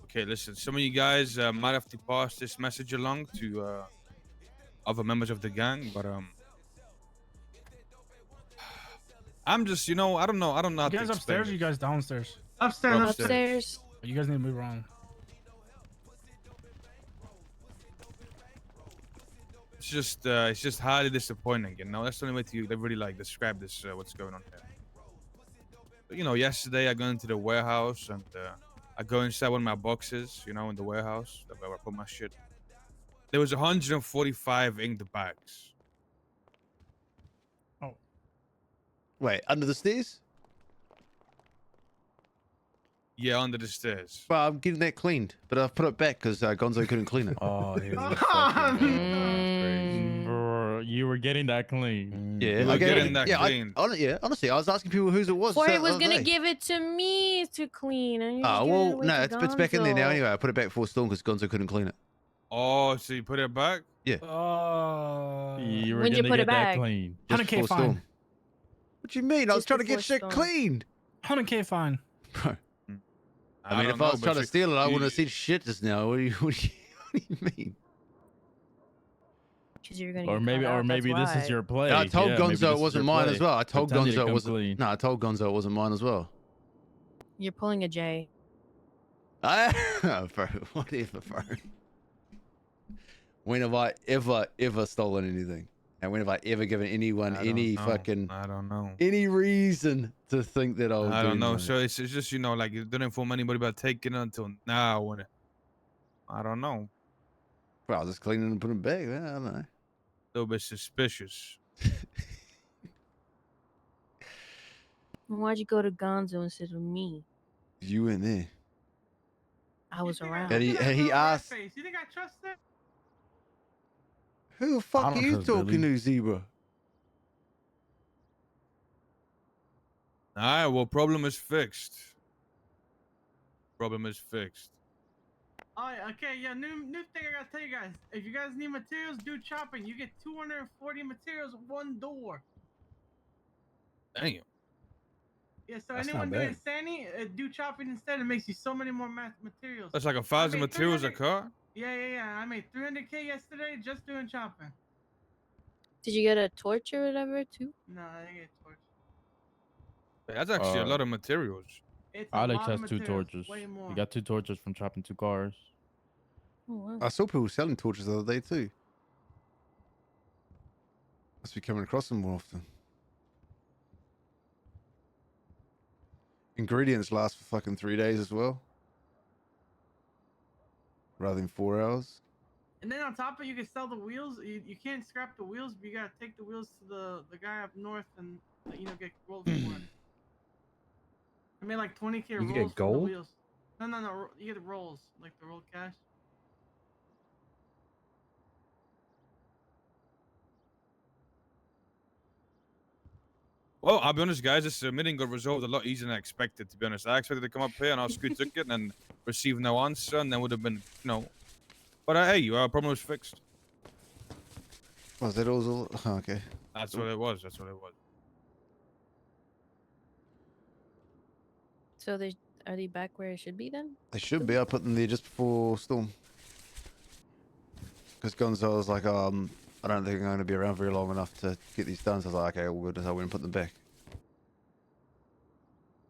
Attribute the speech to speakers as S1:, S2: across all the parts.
S1: Okay, listen. Some of you guys might have to pass this message along to other members of the gang, but I'm just, I don't know. I don't know how
S2: You
S1: to
S2: guys
S1: explain
S2: upstairs or you
S1: this.
S2: guys downstairs?
S3: Upstairs.
S4: Upstairs.
S2: You guys need to move around.
S1: It's just highly disappointing. That's the only way to really like describe this. What's going on here? But, yesterday I go into the warehouse and I go inside one of my boxes. In the warehouse where I put my shit. There was 145 inked bags.
S2: Oh.
S5: Wait, under the stairs?
S1: Yeah, under the stairs.
S5: Well, I'm getting that cleaned, but I've put it back because Gonzo couldn't clean it.
S6: Oh, here we
S4: Mm.
S6: Bro, you were getting that clean.
S5: Yeah,
S1: You were
S5: I get
S1: getting
S5: it.
S1: that
S5: Yeah,
S1: cleaned.
S5: Honestly, I was asking people whose it was.
S4: Before he
S5: the
S4: was
S5: other
S4: gonna
S5: day.
S4: give it to me to clean. And
S5: Oh, well, no, it's back in there now anyway. I put it back before Storm because Gonzo couldn't clean it.
S1: Oh, so you put it back?
S6: You were
S4: When'd you
S6: gonna
S4: put it
S6: get that
S4: back?
S6: clean.
S5: Just
S2: 100K
S5: before
S2: fine.
S5: Storm. What do you mean? I was
S4: Just
S5: trying to get
S4: before
S5: shit
S4: Storm.
S5: cleaned.
S2: 100K fine.
S5: Bro, I mean,
S1: don't
S5: if I
S1: know,
S5: was
S1: but
S5: trying to steal it, I
S1: you-
S5: wouldn't have said shit just now. What do you mean?
S4: You're gonna
S6: Or
S4: get
S6: maybe,
S4: caught
S6: or
S4: out,
S6: maybe
S4: that's
S6: this is
S4: why.
S6: your play.
S5: I told
S6: Yeah, maybe this
S5: Gonzo it
S6: is
S5: wasn't
S6: your
S5: mine
S6: play.
S5: as well. I told
S6: Pretending to
S5: Gonzo it
S6: come
S5: wasn't.
S6: clean.
S5: No, I told Gonzo it wasn't mine as well.
S4: You're pulling a J.
S5: Bro, whatever, bro. When have I ever stolen anything? And when have I ever given anyone
S1: I
S5: any
S1: don't know.
S5: fucking
S1: I don't know.
S5: any reason to think that I would
S1: I
S5: do
S1: don't know.
S5: that?
S1: So it's just like you didn't inform anybody about taking it until now. When I don't know.
S5: Well, I was just cleaning and putting it back. I don't know.
S1: A little bit suspicious.
S4: Why'd you go to Gonzo instead of me?
S5: You in there?
S4: I was around.
S5: And he asked,
S3: You think I trust that?
S5: "Who the fuck are
S6: don't
S5: you
S6: trust
S5: talking
S6: Billy.
S5: to, Zebra?"
S1: All right. Well, problem is fixed. Problem is fixed.
S3: Oh, yeah, okay, yeah, new thing I gotta tell you guys. If you guys need materials, do chopping. You get 240 materials, one door.
S1: Damn.
S3: Yeah, so
S6: That's
S3: anyone
S6: not
S3: doing
S6: bad.
S3: Sandy, do chopping instead. It makes you so many more materials.
S1: That's like 1,000
S3: I made
S1: materials a
S3: 300
S1: car.
S3: Yeah. I made 300K yesterday just doing chopping.
S4: Did you get a torch or whatever too?
S3: No, I didn't get torch.
S1: That's actually a lot of materials.
S3: It's a
S6: Alex
S3: lot of
S6: has 2
S3: materials,
S6: torches.
S3: Way more.
S6: He got 2 torches from chopping 2 cars.
S4: Oh, wow.
S5: I saw people selling torches the other day too. Must be coming across them more often. Ingredients last for fucking 3 days as well, rather than 4 hours.
S3: And then on top of it, you can sell the wheels. You can't scrap the wheels, but you gotta take the wheels to the guy up north and get rolled for it. I made like 20K rolls
S7: get
S3: for
S7: gold?
S3: the wheels. No. You get the rolls, like the rolled cash.
S1: Well, I'll be honest, guys. This meeting got resolved a lot easier than I expected. To be honest, I expected to come up here and ask who took it and receive no answer, and then would have been, But hey, our problem was fixed.
S5: Was that all? Oh, okay.
S1: That's what it was.
S4: So are they back where it should be then?
S5: They should be. I put them there just before Storm. Because Gonzo was like, I don't think I'm going to be around very long enough to get these done. So I was like, okay, all good. So I went and put them back.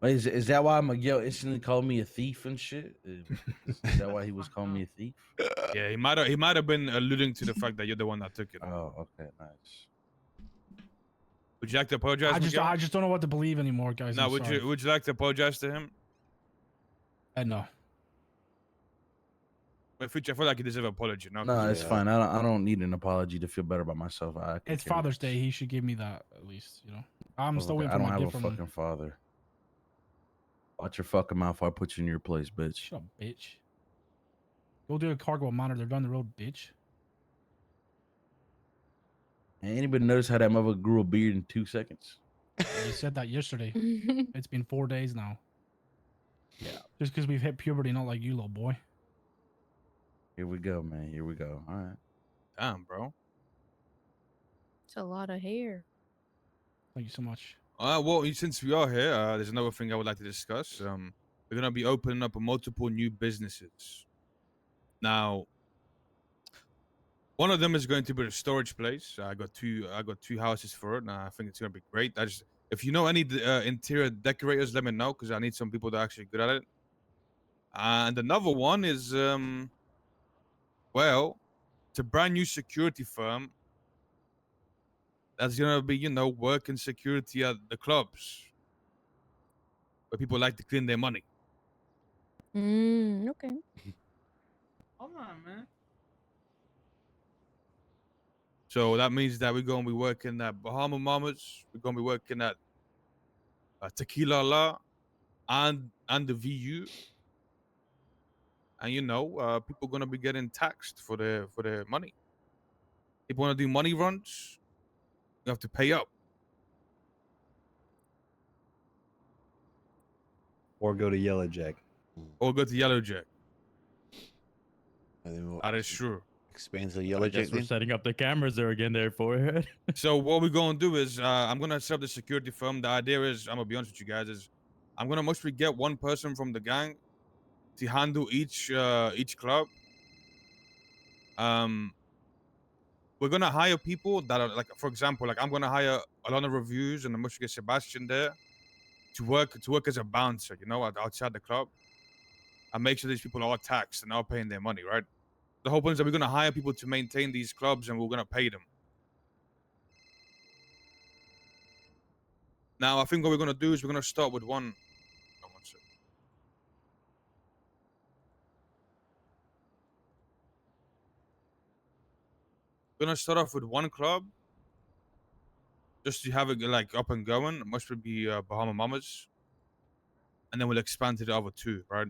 S7: Wait, is that why Miguel instantly called me a thief and shit? Is that why he was calling me a thief?
S1: Yeah, he might have been alluding to the fact that you're the one that took it.
S7: Oh, okay, nice.
S1: Would you like to apologize?
S2: I just don't know what to believe anymore, guys.
S1: No,
S2: I'm
S1: would
S2: sorry.
S1: you like to apologize to him?
S2: No.
S1: In future, I feel like he deserves an apology. No,
S7: No, it's fine. I don't need an apology to feel better about myself.
S2: It's Father's Day. He should give me that at least. I'm still waiting
S7: I
S2: for
S7: don't
S2: my
S7: have a
S2: gift from him.
S7: fucking father. Watch your fucking mouth. I'll put you in your place, bitch.
S2: Shut up, bitch. Go do a cargo monitor. They're down the road, bitch.
S7: Hey, anybody notice how that mother grew a beard in 2 seconds?
S2: You said that yesterday. It's been 4 days now. Yeah. Just because we've hit puberty, not like you, little boy.
S7: Here we go, man. Here we go. All right.
S1: Damn, bro.
S4: It's a lot of hair.
S2: Thank you so much.
S1: Well, since we are here, there's another thing I would like to discuss. we're gonna be opening up multiple new businesses. Now, one of them is going to be a storage place. I got two houses for it, and I think it's gonna be great. If you know any interior decorators, let me know because I need some people that are actually good at it. And another one is well, it's a brand new security firm that's gonna be, working security at the clubs where people like to clean their money.
S4: Okay.
S3: Hold on, man.
S1: So that means that we're gonna be working at Bahama Mamas, we're gonna be working at Tequila La, and the VU, and people gonna be getting taxed for their money. People wanna do money runs, you have to pay up.
S8: Or go to Yellow Jack.
S1: Or go to Yellow Jack.
S5: And then we'll
S1: That is true.
S5: expand the
S6: I
S5: Yellow
S6: guess
S5: Jack
S6: we're
S5: then.
S6: setting up the cameras there again there for it.
S1: So what we're gonna do is I'm gonna set up the security firm. The idea is, I'm gonna be honest with you guys, is I'm gonna mostly get one person from the gang to handle each club. We're gonna hire people that are like, for example, like I'm gonna hire Alana Reviews and I'm gonna get Sebastian there to work as a bouncer, outside the club, and make sure these people are taxed and are paying their money, right? The whole point is that we're gonna hire people to maintain these clubs and we're gonna pay them. Now, I think what we're gonna do is we're gonna start with one. Oh, one sec. We're gonna start off with one club, just to have it like up and going. Must be Bahama Mamas, and then we'll expand to the other two, right?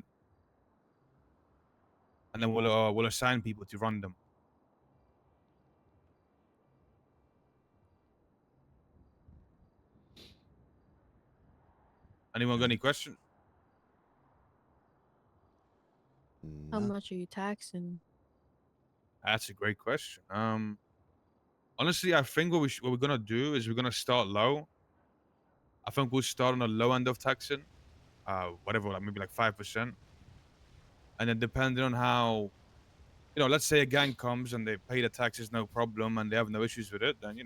S1: And then we'll assign people to run them. Anyone got any questions?
S4: How
S5: No.
S4: much are you taxing?
S1: That's a great question. Honestly, I think what we're gonna do is we're gonna start low. I think we'll start on the low end of taxing, whatever, like maybe like 5%, and then depending on how, let's say a gang comes and they pay the taxes no problem and they have no issues with it, then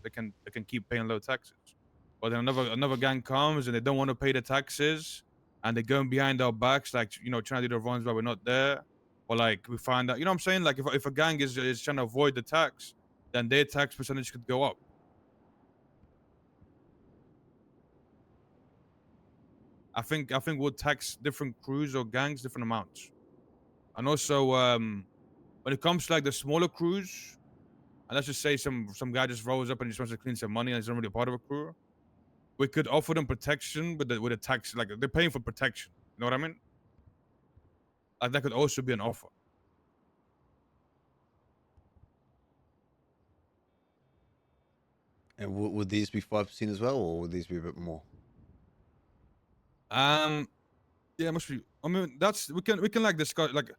S1: they can keep paying low taxes. But then another gang comes and they don't want to pay the taxes and they're going behind our backs, like trying to do the runs while we're not there, or like we find out, what I'm saying, like if a gang is trying to avoid the tax, then their tax percentage could go up. I think we'll tax different crews or gangs different amounts, and also when it comes to like the smaller crews, and let's just say some guy just rolls up and just wants to clean some money and he's not really a part of a crew, we could offer them protection with the tax, like they're paying for protection. You know what I mean? Like that could also be an offer.
S5: And would these be 5% as well, or would these be a bit more?
S1: Yeah, it must be. I mean, we can like discuss like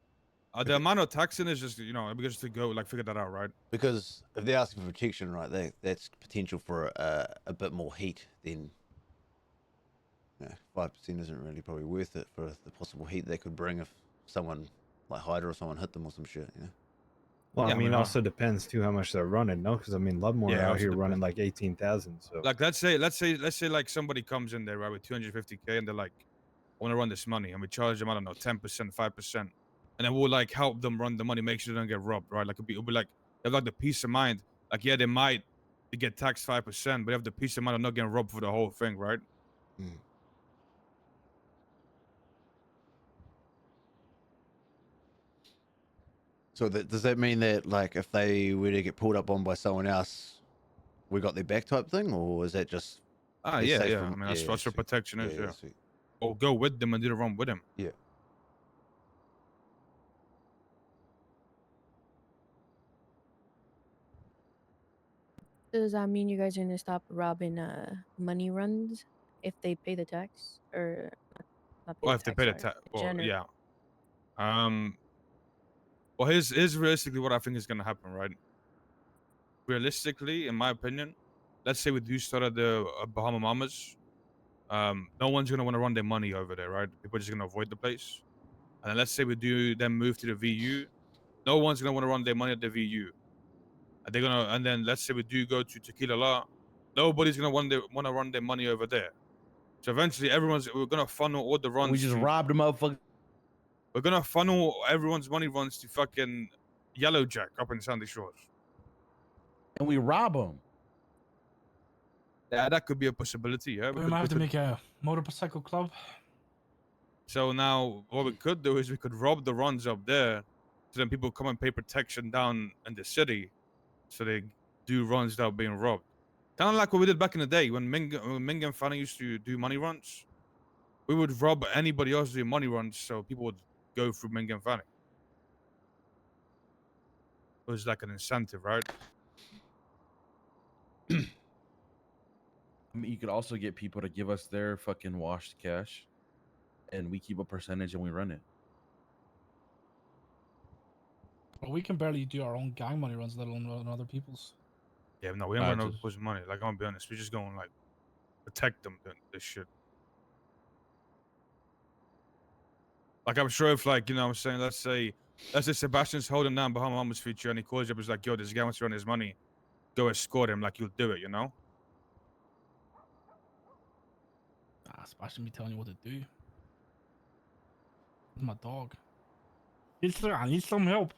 S1: the amount of taxing is just because to go like figure that out, right?
S5: Because if they're asking for protection, right, that's potential for a bit more heat. Then 5% isn't really probably worth it for the possible heat they could bring if someone like Hyder or someone hit them or some shit.
S8: Well,
S1: Yeah,
S8: I mean,
S1: I-
S8: also depends too how much they're running, no? Because I mean, Ludmore
S1: Yeah,
S8: out
S1: also
S8: here running
S1: depends.
S8: like 18,000. So
S1: Like let's say like somebody comes in there, right, with 250K and they're like, I want to run this money, and we charge them, I don't know, 10%, 5%, and then we'll like help them run the money, make sure they don't get robbed, right? Like it'll be like they have like the peace of mind. Like yeah, they might get taxed 5%, but they have the peace of mind of not getting robbed for the whole thing, right?
S5: So does that mean that like if they were to get pulled up on by someone else, we got their back type thing, or is that just?
S1: Ah,
S5: they're
S1: yeah,
S5: safe
S1: yeah.
S5: from-
S1: I mean, that's what
S5: sweet.
S1: protection is, yeah.
S5: Sweet.
S1: Or go with them and do the run with them.
S5: Yeah.
S4: Does that mean you guys are gonna stop robbing money runs if they pay the tax or not pay
S1: Or
S4: the
S1: if they
S4: tax?
S1: pay the
S4: sorry,
S1: tax, well,
S4: general.
S1: yeah. Well, here's realistically what I think is gonna happen, right? Realistically, in my opinion, let's say we do start at the Bahama Mamas, no one's gonna want to run their money over there, right? People are just gonna avoid the place. And then let's say we do then move to the VU, no one's gonna want to run their money at the VU. And they're gonna, and then let's say we do go to Tequila La, nobody's gonna want to run their money over there. So eventually, we're gonna funnel all the runs.
S7: We just robbed a motherfucker.
S1: We're gonna funnel everyone's money runs to fucking Yellow Jack up in Sandy Shores.
S7: And we rob them.
S1: Yeah, that could be a possibility. Yeah,
S2: We might have to make a motorcycle club.
S1: So now what we could do is we could rob the runs up there, so then people come and pay protection down in the city, so they do runs without being robbed. Kind of like what we did back in the day when Ming and Fanny used to do money runs. We would rob anybody else doing money runs, so people would go through Ming and Fanny. It was like an incentive, right?
S7: I mean, you could also get people to give us their fucking washed cash, and we keep a percentage and we run it.
S2: But we can barely do our own gang money runs, let alone run other people's.
S1: Yeah, no, we don't run other people's money. Like, I'm gonna be honest, we're just going like protect them doing this shit. Like, I'm sure if, like, you know what I'm saying, let's say Sebastian's holding down Bahama's future and he calls you up, he's like, yo, this guy wants to run his money. Go escort him, like, you'll do it, you know?
S2: Sebastian be telling you what to do. He's my dog. I need some help.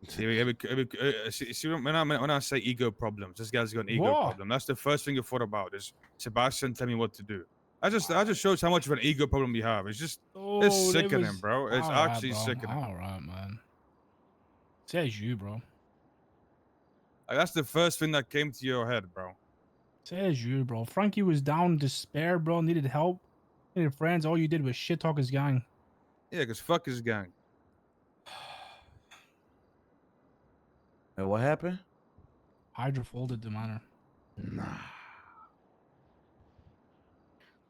S1: See, when I say ego problems, this guy's got an ego problem. That's the first thing you thought about is Sebastian tell me what to do. I just shows how much of an ego problem you have. It's just, it's sickening, bro. It's actually sickening.
S2: All right, man. Says you, bro.
S1: Like, that's the first thing that came to your head, bro.
S2: Says you, bro. Frankie was down in despair, bro. Needed help. Needed friends. All you did was shit talk his gang.
S1: Yeah, because fuck his gang.
S7: And what happened?
S2: Hydra folded the manor.
S7: Nah.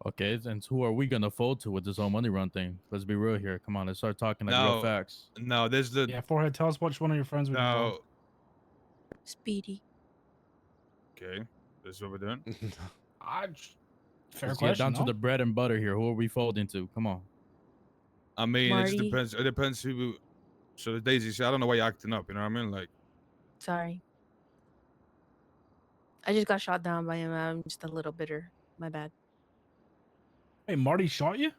S6: Okay, and who are we gonna fold to with this whole money run thing? Let's be real here. Come on, let's start talking like real facts.
S1: No, there's the
S2: Yeah, Forehead, tell us which one of your friends we can fold.
S4: Speedy.
S1: Okay, this is what we're doing.
S2: Fair
S6: Let's
S2: question.
S6: get down
S2: no?
S6: to the bread and butter here. Who are we folding to? Come on.
S1: I mean, it just
S4: Marty.
S1: depends. It depends who. So Daisy, I don't know why you're acting up. You know what I mean? Like,
S4: Sorry. I just got shot down by him. I'm just a little bitter. My bad.
S2: Hey, Marty shot you?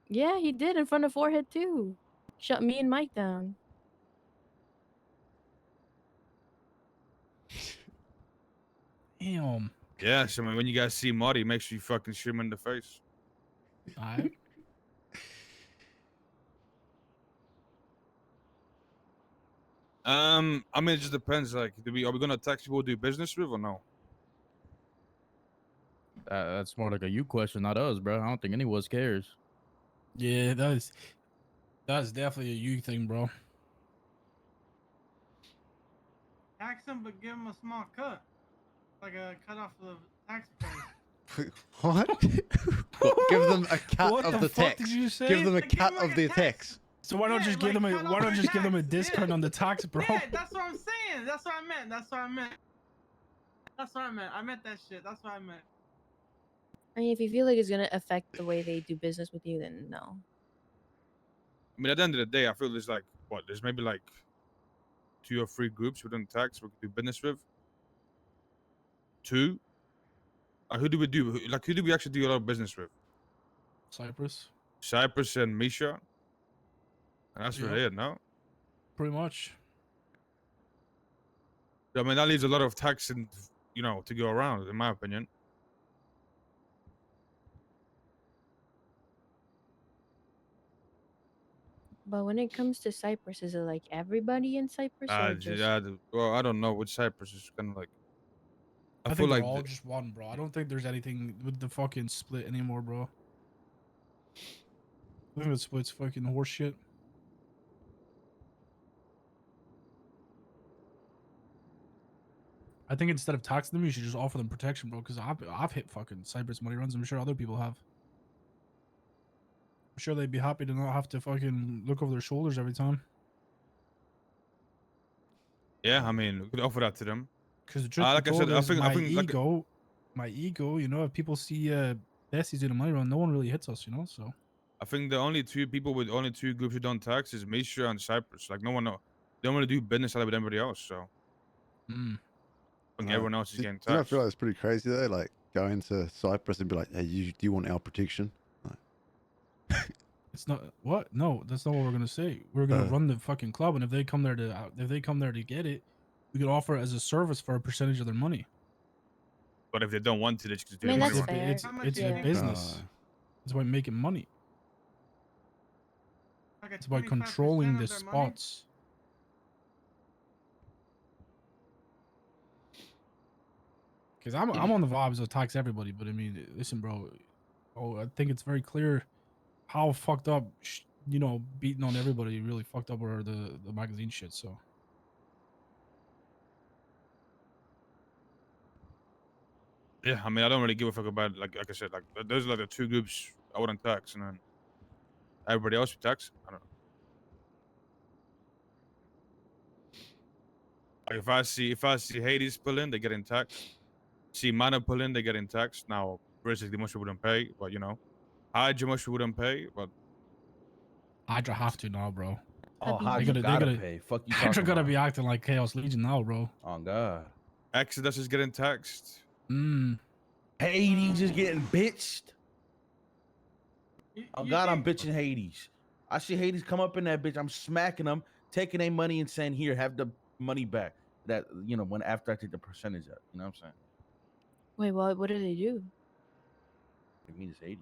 S4: Yeah, he did in front of Forehead too. Shut me and Mike down.
S2: Damn.
S1: yeah. So when you guys see Marty, make sure you fucking shoot him in the face.
S2: Alright.
S1: I mean, it just depends. Like, are we gonna text people to do business with or no?
S6: That's more like a you question, not us, bro. I don't think anyone cares.
S2: Yeah, that's definitely a you thing, bro.
S3: Tax him, but give him a small cut. Like a cut off of the tax price.
S5: What? Give them a cut
S2: What
S5: of
S2: the
S5: the
S2: fuck
S5: tax.
S2: did you say?
S5: Give them a
S3: Like, give
S5: cut
S3: them
S5: of
S3: like
S5: their
S3: a
S5: tax.
S2: So why not
S3: Yeah,
S2: just give them a
S3: cut off their
S2: give them a
S3: tax,
S2: discount
S3: yeah.
S2: on the tax, bro?
S3: Yeah, that's what I'm saying. That's what I meant. That's what I meant. That's what I meant. I meant that shit. That's what I meant.
S4: I mean, if you feel like it's gonna affect the way they do business with you, then no.
S1: I mean, at the end of the day, I feel there's like what? There's maybe like 2 or 3 groups within tax we could do business with. 2. Who do we do? Who do we actually do a lot of business with?
S2: Cyprus,
S1: Cyprus and Misha. And that's really it, no?
S2: pretty much.
S1: I mean, that leaves a lot of tax and to go around, in my opinion.
S4: But when it comes to Cyprus, is it like everybody in Cyprus or just?
S1: Well, I don't know. With Cyprus, it's kind of like. I feel
S2: think
S1: like
S2: they're all just one, bro. I don't think there's anything with the fucking split anymore, bro. I think the split's fucking horseshit. I think instead of taxing them, you should just offer them protection, bro. Because I've hit fucking Cyprus money runs. I'm sure other people have. I'm sure they'd be happy to not have to fucking look over their shoulders every time.
S1: Yeah, I mean, we could offer that to them.
S2: Because the truth
S1: Like
S2: be
S1: I said,
S2: told
S1: I
S2: is
S1: think
S2: my ego, you know, if people see Besties do the money run, no one really hits us, you know. So
S1: I think the only two groups who don't tax is Misha and Cyprus. Like no one know. They don't want to do business with anybody else. So I think everyone else is getting
S5: Do you not
S1: taxed.
S5: feel like it's pretty crazy though? Like going to Cyprus and be like, "Hey, do you want our protection?"
S2: it's not what? No, that's not what we're gonna say. We're gonna run the fucking club, and if they come there to get it, we could offer it as a service for a percentage of their money.
S1: But if they don't want to, they just do
S4: I mean,
S1: the money
S4: that's
S1: run.
S4: fair.
S2: It's
S3: How much
S2: it's
S3: do you
S2: a
S3: think?
S2: business. It's about making money.
S3: Like a
S2: It's about
S3: 25%
S2: controlling the
S3: of their money?
S2: spots. Because I'm on the vibes of tax everybody, but I mean, listen, bro. Oh, I think it's very clear how fucked up, you know, beating on everybody really fucked up or the magazine shit. So
S1: Yeah, I mean, I don't really give a fuck about like I said, like those are like the two groups I wouldn't tax, and then everybody else would tax. I don't know. Like if I see Hades pull in, they get in tax. See Mana pull in, they get in tax. Now, basically, most people wouldn't pay, but you know, Hydra most people wouldn't pay, but
S2: Hydra have to now, bro.
S7: Oh,
S4: Happy
S7: Hydra
S2: they
S7: gotta
S2: gotta-
S7: pay. Fuck you
S2: Hydra
S7: talking
S2: gotta
S7: about?
S2: be acting like Chaos Legion now, bro.
S7: Oh God.
S1: Exodus is getting taxed.
S7: Hades is getting bitched. Oh
S3: You
S7: God, I'm
S3: think-
S7: bitching Hades. I see Hades come up in that bitch. I'm smacking them, taking their money and saying, "Here, have the money back." That when after I take the percentage out. You know what I'm saying?
S4: Wait, what do they do?
S7: It means Hades.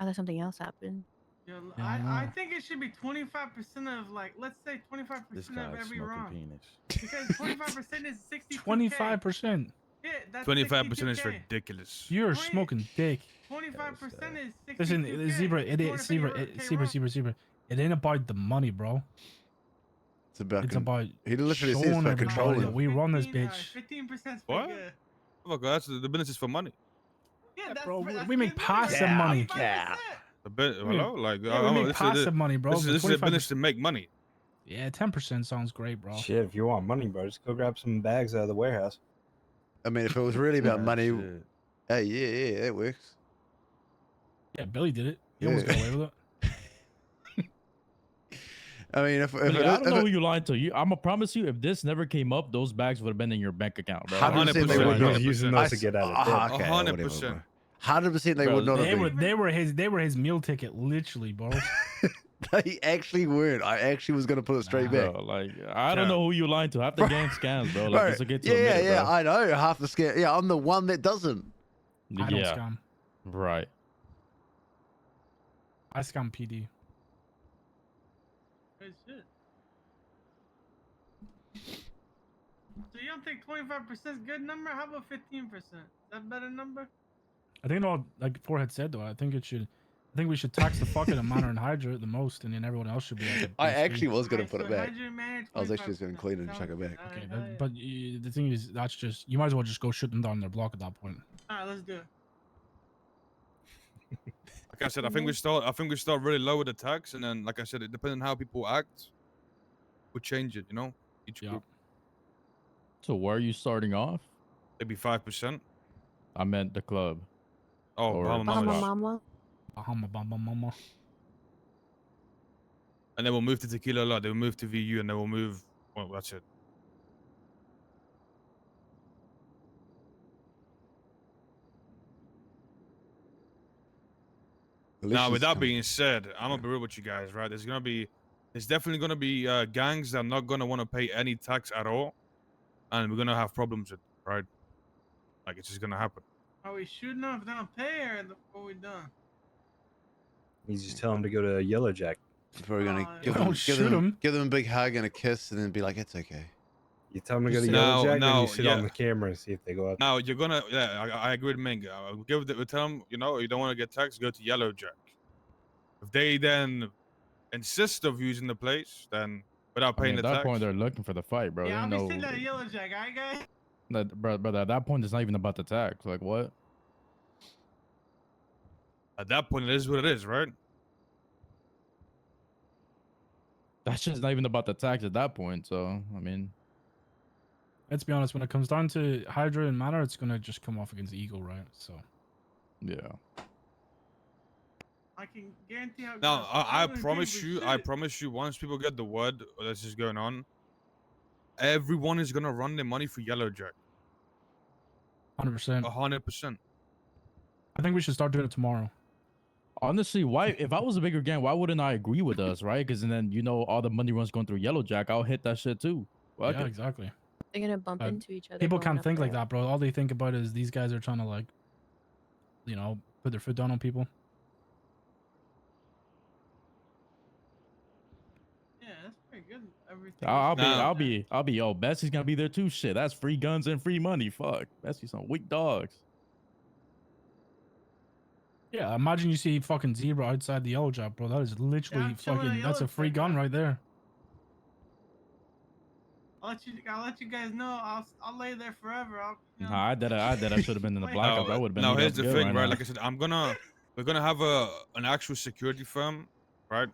S4: I thought something else happened.
S3: Yeah,
S2: Yeah, I
S3: I
S2: know.
S3: think it should be 25% of like, let's say 25%
S7: This
S3: of
S7: guy's
S3: every
S7: smoking
S3: run.
S7: penis.
S3: Because 25% is 62K.
S2: 25%.
S3: Yeah, that's
S1: 25% is
S3: 62K.
S1: ridiculous.
S2: You're
S3: 20
S2: smoking dick.
S3: 25% is 62K.
S2: Listen, Zebra,
S3: It's more than 50K run.
S2: Zebra. It ain't about the money, bro.
S5: It's about.
S2: It's about
S5: he literally says
S2: showing
S5: for
S2: everybody
S5: controlling.
S2: that we run this
S3: 15,
S2: bitch.
S3: 15%
S1: What?
S3: good.
S1: Oh my God, that's the business is for money.
S3: Yeah, that's,
S2: bro,
S3: that's
S2: we make
S3: good money,
S2: passive
S3: right?
S2: money.
S3: 25%.
S1: The bit, hello, like
S2: Yeah, we make
S1: this
S2: passive money, bro.
S1: This,
S2: but
S1: this is a
S2: 25%.
S1: business to make money.
S2: Yeah, 10% sounds great, bro.
S8: Shit, if you want money, bro, just go grab some bags out of the warehouse.
S5: I mean, if it was really about
S7: Yeah,
S5: money,
S7: shit.
S5: hey, yeah, it works.
S2: Yeah, Billy did it. He almost
S5: Yeah.
S2: got away with it.
S5: I mean, if
S6: Billy,
S5: it,
S6: I don't
S5: if
S6: know
S5: it,
S6: who you lied to. I'm gonna promise you, if this never came up, those bags would have been in your bank account, bro.
S5: 100% they
S1: 100%,
S5: would
S8: He
S5: not.
S8: was using
S1: 100%.
S8: those to get out of debt.
S5: Okay,
S1: 100%.
S5: whatever, bro. 100% they
S6: Bro,
S5: would not
S2: They
S5: have
S2: were
S5: been.
S2: they were his meal ticket, literally, bro.
S5: They actually weren't. I actually was gonna put it straight back.
S6: Bro, like I don't know who you lying to. Half the
S5: Bro.
S6: gang scams, bro. Like
S5: Bro,
S6: it's okay to
S5: yeah,
S6: admit it,
S5: yeah,
S6: bro.
S5: I know. Half the scare. Yeah, I'm the one that doesn't.
S2: I don't
S6: Yeah,
S2: scam.
S6: right.
S2: I scam PD.
S3: Good shit. So you don't think 25% is good number? How about 15%? Is that a better number?
S2: I think all like Forehead said though. I think we should tax the fuck out of Manor and Hydra the most, and then everyone else should be. Like
S5: I
S2: base
S5: actually
S2: fee.
S5: was gonna
S3: Alright,
S5: put
S3: so
S5: it back.
S3: Hydra managed
S5: I was actually just gonna
S3: 25%.
S5: clean it and chuck it back.
S2: Okay,
S3: Alright,
S2: but the thing is, that's just you might as well just go shoot them down their block at that point.
S3: Alright, let's do it.
S1: Like I said, I think we start really low with the tax, and then like I said, it depends on how people act. We change it, you know. Each
S2: Yeah.
S1: group
S6: So where are you starting off?
S1: maybe 5%.
S6: I meant the club.
S1: Oh,
S6: Or
S1: Bahama
S4: Bahama
S1: Mamas.
S4: Mama.
S2: Bahama mama.
S1: And then we'll move to Tequila Lot. Then we'll move to VU, and then we'll move. Well, that's it. Now, with that being said, I'm gonna be real with you guys, right? There's definitely gonna be gangs that are not gonna want to pay any tax at all, and we're gonna have problems with, right? Like it's just gonna happen.
S3: Are we shooting them if they don't pay, or what we done?
S8: You just tell him to go to Yellow Jack.
S5: We're gonna give
S2: Don't
S5: them,
S2: shoot 'em.
S5: give them a big hug and a kiss, and then be like, "It's okay."
S8: You tell him to go to
S2: Just
S8: Yellow
S1: No,
S8: Jack, then
S1: no,
S8: you sit
S1: yeah.
S8: on the camera and see if they go out.
S1: Now you're gonna, yeah, I agree with Ming. We'll tell them, you know, you don't want to get taxed, go to Yellow Jack. If they then insist of using the place, then without
S6: I
S1: paying
S6: mean, at
S1: the
S6: that
S1: tax.
S6: point, they're looking for the fight, bro.
S3: Yeah, I'll
S6: You
S3: be
S6: know,
S3: sitting at Yellow Jack, alright, guys?
S6: brother, at that point, it's not even about the tax. Like what?
S1: At that point, it is what it is, right?
S6: That's just not even about the tax at that point. So I mean,
S2: let's be honest. When it comes down to Hydra and Mana, it's gonna just come off against Eagle, right? So
S6: Yeah.
S3: I can guarantee how.
S1: Now, I
S3: don't agree,
S1: promise
S3: but
S1: you,
S3: shit.
S1: once people get the word that's just going on, everyone is gonna run their money for Yellow Jack.
S2: 100%.
S1: 100%.
S2: I think we should start doing it tomorrow.
S6: Honestly, why? If I was a bigger gang, why wouldn't I agree with us, right? Because then all the money runs going through Yellow Jack. I'll hit that shit too. Fuck
S2: Yeah,
S6: it.
S2: exactly.
S4: They're gonna bump
S2: Uh,
S4: into each other.
S2: People
S4: going
S2: can't
S4: up
S2: think like
S4: there.
S2: that, bro. All they think about is these guys are trying to like, put their foot down on people.
S3: Yeah, that's pretty good. Everything.
S6: I'll be. Yo, Bessie's gonna be there too. Shit, that's free guns and free money. Fuck, Bessie's some weak dogs.
S2: Yeah, imagine you see fucking Zebra outside the Yellow Jack, bro. That is literally
S3: I'm chilling at
S2: fucking. That's
S3: Yellow
S2: a free
S3: Jack,
S2: gun
S3: man.
S2: right there.
S3: I'll let you guys know. I'll lay there forever.
S6: Nah, I should have been in the
S3: Wait.
S6: black ops. I would have been.
S1: Now
S6: lit
S1: here's
S6: up
S1: the
S6: good
S1: thing,
S6: right
S1: right?
S6: now.
S1: Like I said, we're gonna have an actual security firm, right?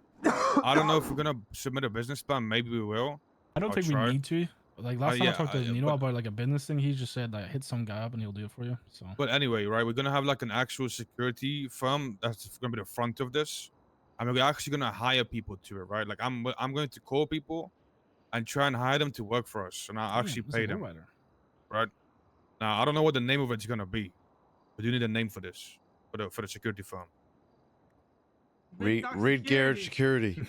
S1: I don't know if we're gonna submit a business plan. Maybe we will.
S2: I don't
S1: I'll
S2: think we
S1: try.
S2: need to. Like last time I
S1: Yeah,
S2: talked to Nino
S1: but-
S2: about like a business thing, he just said like hit some guy up and he'll do it for you. So
S1: But anyway, right? We're gonna have like an actual security firm that's gonna be the front of this, and we're actually gonna hire people to it, right? Like I'm going to call people and try and hire them to work for us, and I'll actually
S2: that's a
S1: pay them,
S2: lowrider.
S1: right? Now I don't know what the name of it's gonna be, but you need a name for this for the security firm.
S5: Red Garrett Security.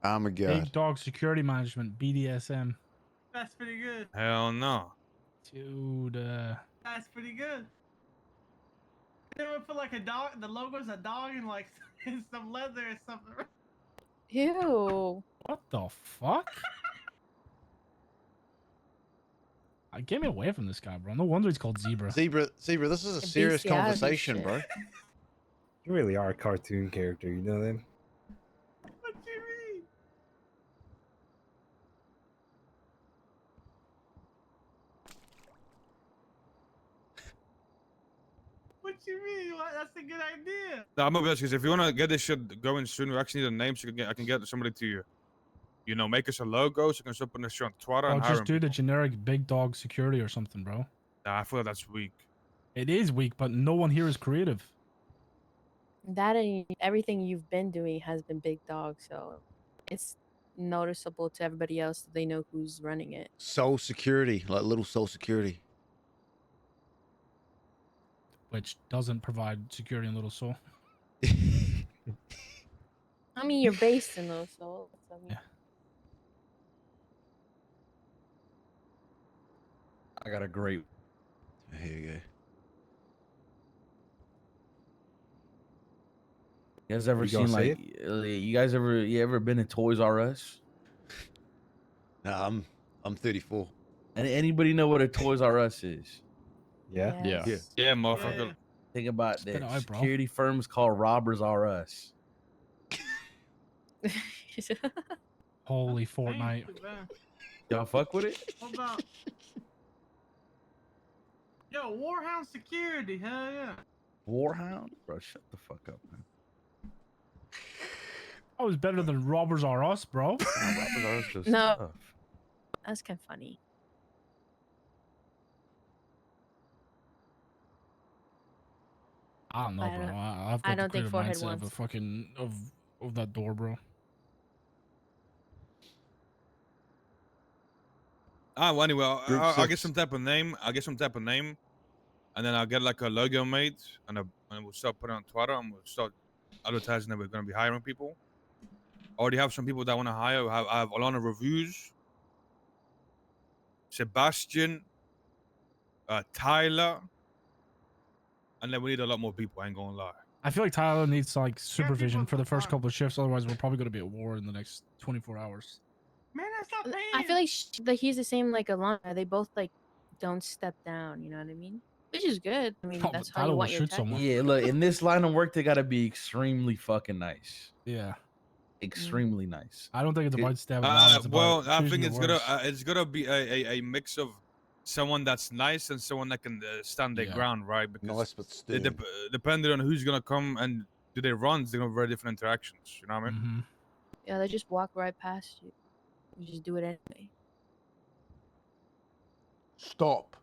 S5: Oh my god.
S2: Big Dog Security Management, BDSM.
S3: That's pretty good.
S1: Hell no.
S2: Dude,
S3: That's pretty good. They would put like a dog. The logo's a dog and like some leather or something.
S4: Ew.
S2: what the fuck? Get me away from this guy, bro. No wonder he's called Zebra.
S5: Zebra, this is a
S4: It
S5: serious
S4: beats the out of this
S5: conversation,
S4: shit.
S5: bro.
S8: You really are a cartoon character, you know that?
S3: What you mean? What you mean? That's a good idea.
S1: No, I'm obsessed because if you wanna get this shit going soon, we actually need a name so I can get somebody to make us a logo so we can start putting this shit on Twitter
S2: Bro,
S1: and
S2: just
S1: hiring
S2: do the
S1: people.
S2: generic Big Dog Security or something, bro.
S1: Nah, I feel like that's weak.
S2: It is weak, but no one here is creative.
S4: That and everything you've been doing has been big dog, so it's noticeable to everybody else that they know who's running it.
S5: Soul Security, like little Soul Security.
S2: Which doesn't provide security in Little Soul.
S4: I mean, you're based in those, so I mean,
S2: Yeah.
S7: I got a great.
S5: Here you go.
S7: You guys ever
S8: You gonna
S7: seen
S8: say
S7: like? You ever been to Toys R Us?
S5: Nah, I'm 34.
S7: And anybody know what a Toys R Us is?
S8: Yeah.
S6: Yeah.
S4: yes.
S1: Yeah, motherfucker.
S3: Yeah.
S7: Think about
S2: Spit
S7: that.
S2: out, bro.
S7: Security firms called Robbers R Us.
S2: Holy
S3: That's ain't
S2: Fortnite.
S3: too bad.
S7: Y'all fuck with it?
S3: What about? Yo, Warhound Security. Hell yeah.
S7: Warhound? Bro, shut the fuck up, man.
S2: That was better than Robbers R Us, bro.
S7: Nah, Robbers R Us just
S4: No.
S7: tough.
S4: That's kind of funny.
S2: I don't know,
S4: I
S2: bro.
S4: don't-
S2: I've
S4: I
S2: got the
S4: don't think
S2: creative
S4: Forehead
S2: mindset of a
S4: wants-
S2: fucking of that door, bro.
S1: Well, anyway,
S5: Group
S1: I'll get
S5: six.
S1: some type of name. And then I'll get like a logo made, and we'll start putting it on Twitter, and we'll start advertising that we're gonna be hiring people. Already have some people that want to hire. I have a lot of reviews. Sebastian, Tyler, and then we need a lot more people. I ain't gonna lie.
S2: I feel like Tyler needs like supervision
S3: people
S2: for the first
S3: fun.
S2: couple of shifts. Otherwise, we're probably gonna be at war in the next 24 hours.
S3: Man, that's not paying.
S4: I feel like he's the same like Alana. They both like don't step down. You know what I mean? Which is good. I mean,
S2: No,
S4: that's
S2: but
S4: how
S2: Tyler
S4: you
S2: will
S4: want your
S2: shoot
S4: tech.
S2: someone.
S7: Yeah, look, in this line of work, they gotta be extremely fucking nice.
S2: Yeah,
S7: Extremely nice.
S2: I don't think it's
S7: It-
S2: about stabbing. Down, it's
S1: Well,
S2: about
S1: I
S2: choosing
S1: think
S2: your
S1: it's gonna be a mix of someone that's nice and someone that can stand their
S2: Yeah.
S1: ground, right? Because
S5: Nice but
S1: it
S5: stern.
S1: depending on who's gonna come and do their runs, they're gonna have very different interactions. You know what I mean?
S2: Mm-hmm.
S4: Yeah, they just walk right past you. You just do it anyway.
S5: Stop.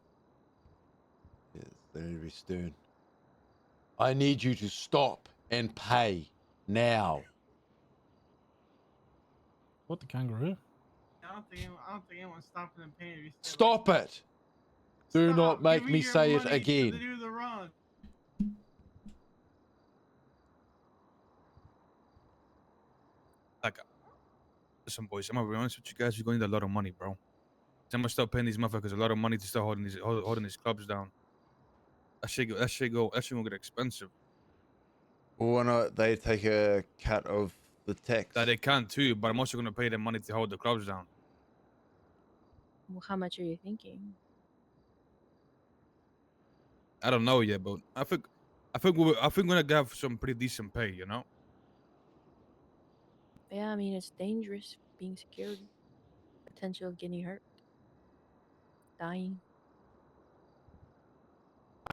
S5: Yes, they need to be stern. I need you to stop and pay now.
S2: What the kangaroo?
S3: I don't think anyone's stopping and paying. If you say, like,
S5: Stop it. Do
S3: "Stop,
S5: not make
S3: give
S5: me
S3: your
S5: say it
S3: money to
S5: again.
S3: do the run."
S1: Like, listen, boys, I'm gonna be honest with you guys. You're going to need a lot of money, bro. I'm gonna start paying these motherfuckers a lot of money to start holding these clubs down. That shit gonna get expensive.
S5: Well, why not they take a cut of the tax?
S1: That they can too, but I'm also gonna pay them money to hold the clubs down.
S4: Well, how much are you thinking?
S1: I don't know yet, but I think we're gonna have some pretty decent pay. You know?
S4: Yeah, I mean it's dangerous being security. Potential of getting hurt, dying.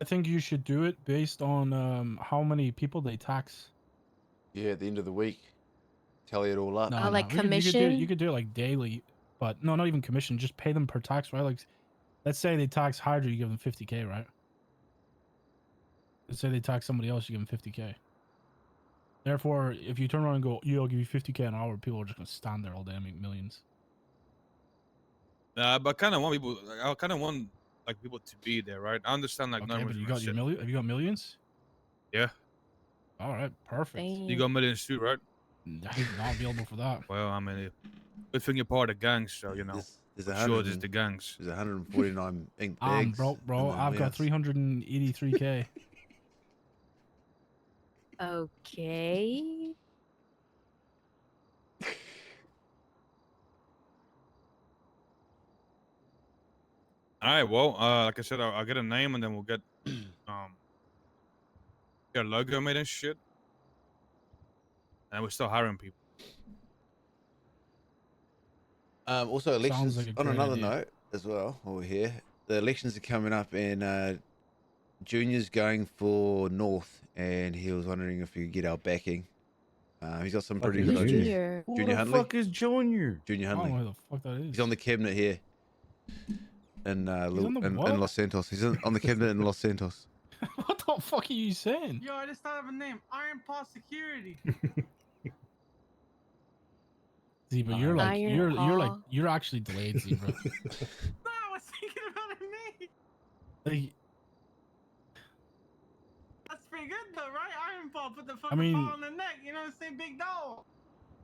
S2: I think you should do it based on how many people they tax.
S5: Yeah, at the end of the week, tally it all up.
S4: Oh, like
S2: You
S4: commission?
S2: could do it like daily, but no, not even commission. Just pay them per tax, right? Like, let's say they tax Hydra, you give them 50K, right? Let's say they tax somebody else, you give them 50K. Therefore, if you turn around and go, "Yeah, I'll give you 50K an hour," people are just gonna stand there all day and make millions.
S1: But I kind of want people. I kind of want like people to be there, right? I understand like
S2: Okay,
S1: numbers
S2: but you
S1: and
S2: got your
S1: shit.
S2: million. Have you got millions?
S1: Yeah,
S2: All right, perfect.
S1: you got millions too, right?
S2: Not available for that.
S1: Well, I mean, good thing you're part of the gangs, so you know.
S5: There's
S1: I'm sure it's the gangs.
S5: There's 149 ink bags.
S2: Bro,
S5: in the
S2: I've got
S5: house.
S2: 383K.
S4: Okay.
S1: All right. Well, like I said, I'll get a name and then we'll get get a logo made and shit, and we're still hiring people.
S5: Also, elections.
S2: like a
S5: On
S2: great
S5: another
S2: idea.
S5: note, as well, while we're here, the elections are coming up, and Junior's going for North, and he was wondering if he could get our backing. He's got some pretty
S8: Fucking
S5: good
S4: Who's
S5: ideas.
S4: Junior?
S7: Who
S5: Junior
S7: the
S5: Huntley?
S7: fuck is Junior?
S5: Junior
S2: I don't know
S5: Huntley.
S2: who the fuck that is.
S5: He's on the cabinet here in
S2: on the
S5: in
S2: what?
S5: Los Santos. He's on the cabinet in Los Santos.
S2: What the fuck are you saying?
S3: Yo, I just thought of a name. Iron Paw Security.
S2: Zebra, you're like
S4: Iron
S2: you're actually delayed, Zebra.
S3: No, I was thinking about a name.
S2: Like,
S3: That's pretty good though, right? Iron Paw, put the fucking
S2: mean-
S3: paw on the neck. You know, same big dog.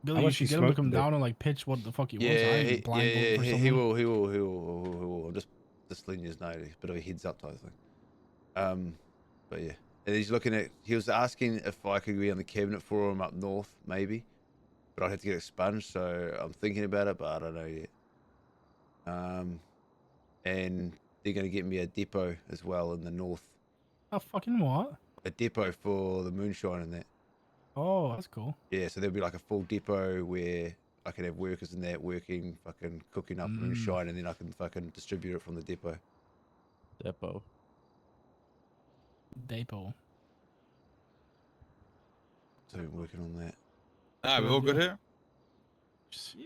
S2: Billy, you
S8: much
S2: should
S8: you
S2: get him to
S8: smoked
S2: come
S8: with it?
S2: down and like pitch what the fuck he wants. I
S5: Yeah,
S2: ain't blind voting for someone.
S5: he will. I'm just letting you know, it's a bit of a heads up type of thing. But yeah, and he's looking at. He was asking if I could be on the cabinet for him up north, maybe, but I'd have to get expunged. So I'm thinking about it, but I don't know yet. And they're going to get me a depot as well in the north,
S2: Oh, fucking what?
S5: a depot for the moonshine and that.
S2: Oh, that's cool.
S5: Yeah, so there'll be like a full depot where I can have workers in that working, fucking cooking up moonshine, and then I can fucking distribute it from the depot.
S6: Depot.
S2: Depot.
S5: So I'm working on that.
S1: Ah, we all good here?
S3: Yeah.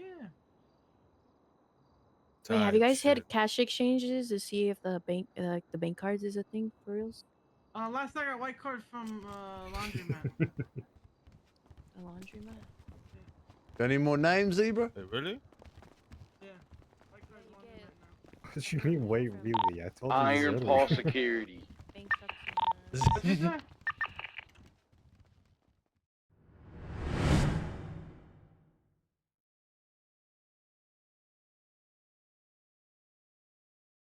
S4: Wait, have you
S1: Tight
S4: guys
S1: shit.
S4: had cash exchanges to see if the bank cards is a thing for reals?
S3: Last night I got white card from laundromat.
S4: The laundromat.
S5: Got any more names, Zebra?
S1: Wait, really?
S3: Yeah. White card laundromat now.
S8: What do you mean, wait, really? I told you this
S9: Iron
S8: earlier.
S9: Paw Security.
S4: Bank trucks and,
S3: What'd you say?